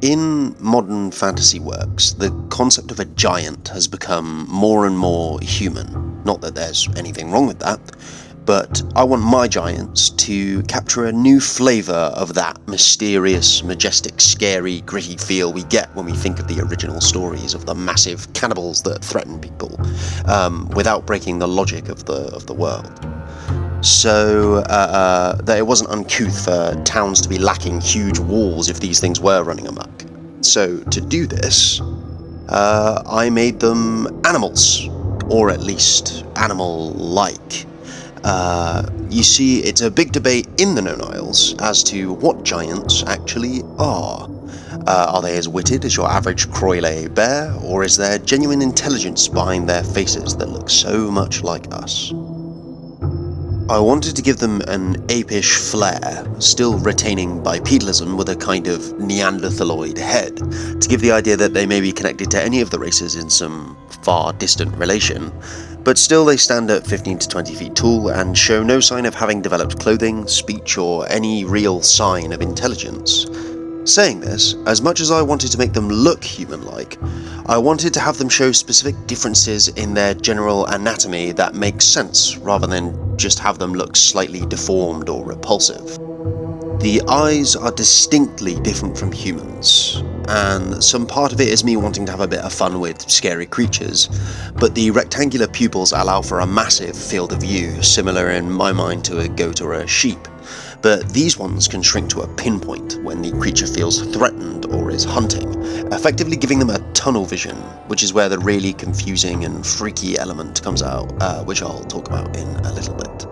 In modern fantasy works, the concept of a giant has become more and more human. Not that there's anything wrong with that, but I want my giants to capture a new flavour of that mysterious, majestic, scary, gritty feel we get when we think of the original stories of the massive cannibals that threaten people, without breaking the logic of the world. So that it wasn't uncouth for towns to be lacking huge walls if these things were running amok. So to do this, I made them animals, or at least animal-like. You see, it's a big debate in the Known Isles as to what giants actually are. Are they as witted as your average Croyle bear, or is there genuine intelligence behind their faces that look so much like us? I wanted to give them an apish flair, still retaining bipedalism with a kind of Neanderthaloid head, to give the idea that they may be connected to any of the races in some far distant relation, but still they stand at 15 to 20 feet tall and show no sign of having developed clothing, speech, or any real sign of intelligence. Saying this, as much as I wanted to make them look human-like, I wanted to have them show specific differences in their general anatomy that make sense, rather than just have them look slightly deformed or repulsive. The eyes are distinctly different from humans, and some part of it is me wanting to have a bit of fun with scary creatures, but the rectangular pupils allow for a massive field of view, similar in my mind to a goat or a sheep. But these ones can shrink to a pinpoint when the creature feels threatened or is hunting, effectively giving them a tunnel vision, which is where the really confusing and freaky element comes out, which I'll talk about in a little bit.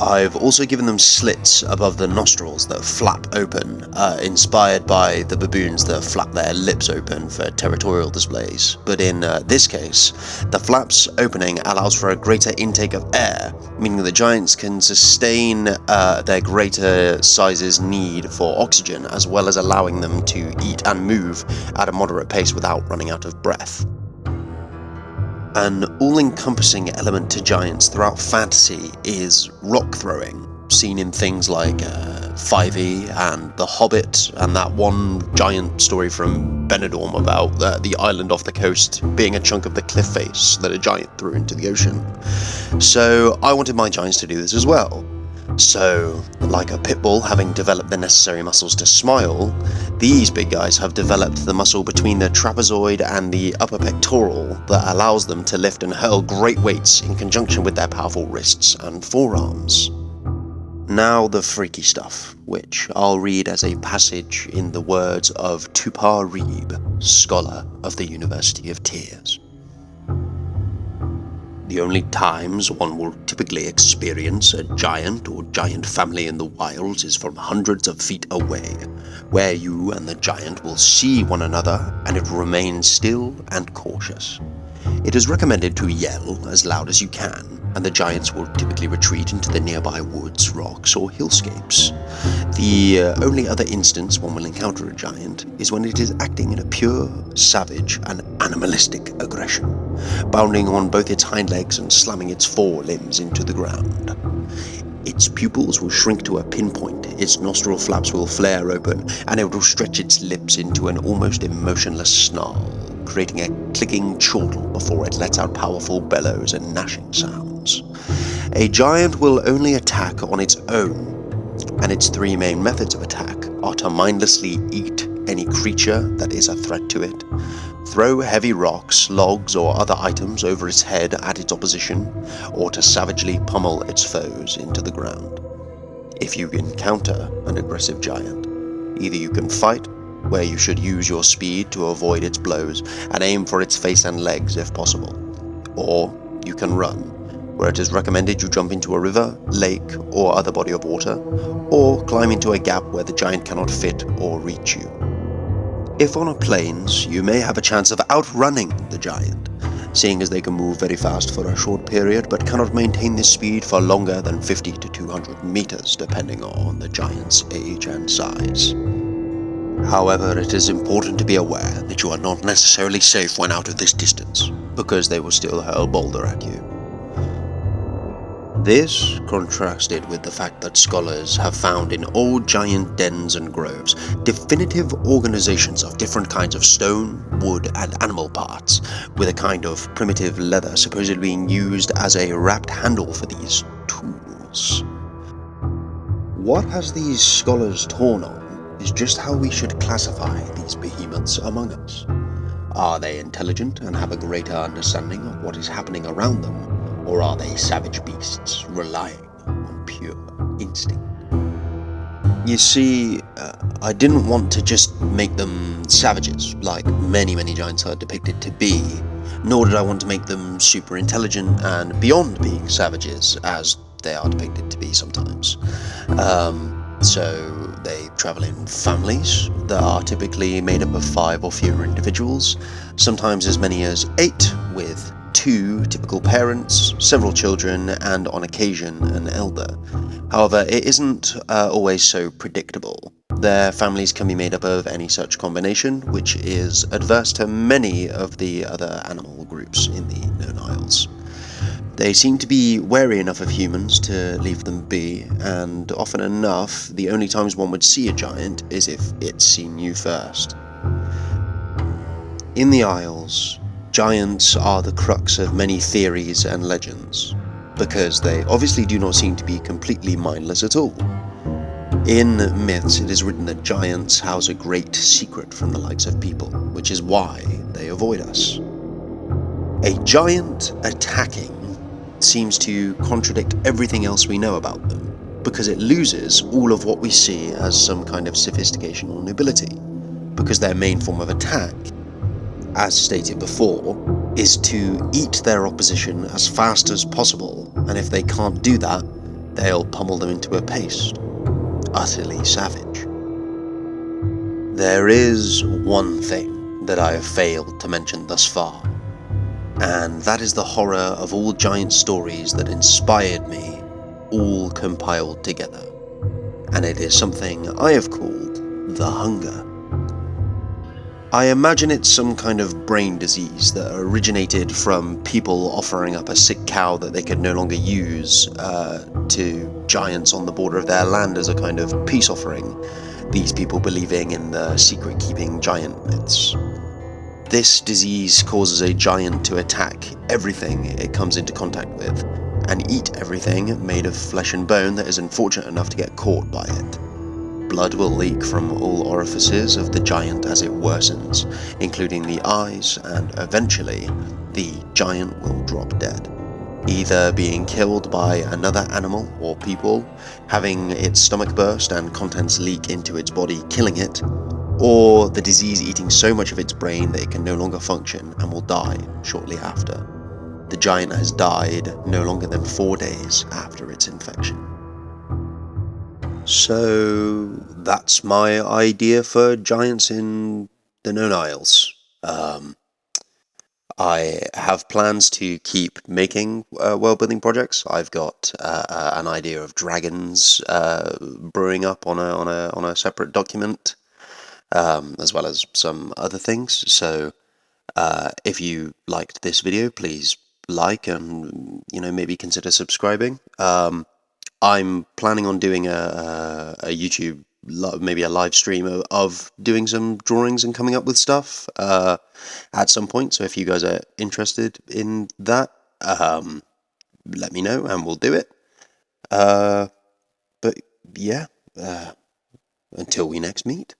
I've also given them slits above the nostrils that flap open, inspired by the baboons that flap their lips open for territorial displays, but in this case, the flaps opening allows for a greater intake of air, meaning the giants can sustain their greater size's need for oxygen, as well as allowing them to eat and move at a moderate pace without running out of breath. An all-encompassing element to giants throughout fantasy is rock throwing, seen in things like 5e and The Hobbit, and that one giant story from Benidorm about the island off the coast being a chunk of the cliff face that a giant threw into the ocean. So I wanted my giants to do this as well. So, like a pit bull having developed the necessary muscles to smile, these big guys have developed the muscle between the trapezoid and the upper pectoral that allows them to lift and hurl great weights in conjunction with their powerful wrists and forearms. Now the freaky stuff, which I'll read as a passage in the words of Tupar Reeb, scholar of the University of Tears. The only times one will typically experience a giant or giant family in the wilds is from hundreds of feet away, where you and the giant will see one another and it will remain still and cautious. It is recommended to yell as loud as you can, and the giants will typically retreat into the nearby woods, rocks, or hillscapes. The only other instance one will encounter a giant is when it is acting in a pure, savage, and animalistic aggression, bounding on both its hind legs and slamming its forelimbs into the ground. Its pupils will shrink to a pinpoint, its nostril flaps will flare open, and it will stretch its lips into an almost emotionless snarl, creating a clicking chortle before it lets out powerful bellows and gnashing sounds. A giant will only attack on its own, and its three main methods of attack are to mindlessly eat any creature that is a threat to it, throw heavy rocks, logs, or other items over its head at its opposition, or to savagely pummel its foes into the ground. If you encounter an aggressive giant, either you can fight, where you should use your speed to avoid its blows and aim for its face and legs if possible, or you can run, where it is recommended you jump into a river, lake, or other body of water, or climb into a gap where the giant cannot fit or reach you. If on a plains, you may have a chance of outrunning the giant, seeing as they can move very fast for a short period but cannot maintain this speed for longer than 50 to 200 meters depending on the giant's age and size. However, it is important to be aware that you are not necessarily safe when out of this distance, because they will still hurl boulder at you. This contrasted with the fact that scholars have found in old giant dens and groves definitive organizations of different kinds of stone, wood, and animal parts, with a kind of primitive leather supposedly being used as a wrapped handle for these tools. What has these scholars torn on is just how we should classify these behemoths among us. Are they intelligent and have a greater understanding of what is happening around them, or are they savage beasts relying on pure instinct? You see, I didn't want to just make them savages, like many giants are depicted to be, nor did I want to make them super intelligent and beyond being savages, as they are depicted to be sometimes. So they travel in families that are typically made up of 5 or fewer individuals, sometimes as many as 8, with 2 typical parents, several children, and on occasion an elder. However, it isn't always so predictable. Their families can be made up of any such combination, which is adverse to many of the other animal groups in the known isles. They seem to be wary enough of humans to leave them be, and often enough, the only times one would see a giant is if it's seen you first. In the Isles, giants are the crux of many theories and legends, because they obviously do not seem to be completely mindless at all. In myths, it is written that giants house a great secret from the likes of people, which is why they avoid us. A giant attacking seems to contradict everything else we know about them, because it loses all of what we see as some kind of sophistication or nobility, because their main form of attack, as stated before, is to eat their opposition as fast as possible, and if they can't do that, they'll pummel them into a paste. Utterly savage. There is one thing that I have failed to mention thus far, and that is the horror of all giant stories that inspired me, all compiled together. And it is something I have called the hunger. I imagine it's some kind of brain disease that originated from people offering up a sick cow that they could no longer use to giants on the border of their land as a kind of peace offering, these people believing in the secret-keeping giant myths. This disease causes a giant to attack everything it comes into contact with, and eat everything made of flesh and bone that is unfortunate enough to get caught by it. Blood will leak from all orifices of the giant as it worsens, including the eyes, and eventually, the giant will drop dead, either being killed by another animal or people, having its stomach burst and contents leak into its body, killing it, or the disease eating so much of its brain that it can no longer function and will die shortly after. The giant has died no longer than 4 days after its infection. So that's my idea for giants in the known isles. I have plans to keep making world-building projects. I've got an idea of dragons brewing up on a separate document, as well as some other things. So if you liked this video, please like and maybe consider subscribing. I'm planning on doing a YouTube, maybe a live stream of doing some drawings and coming up with stuff at some point. So if you guys are interested in that, let me know and we'll do it. But yeah, until we next meet.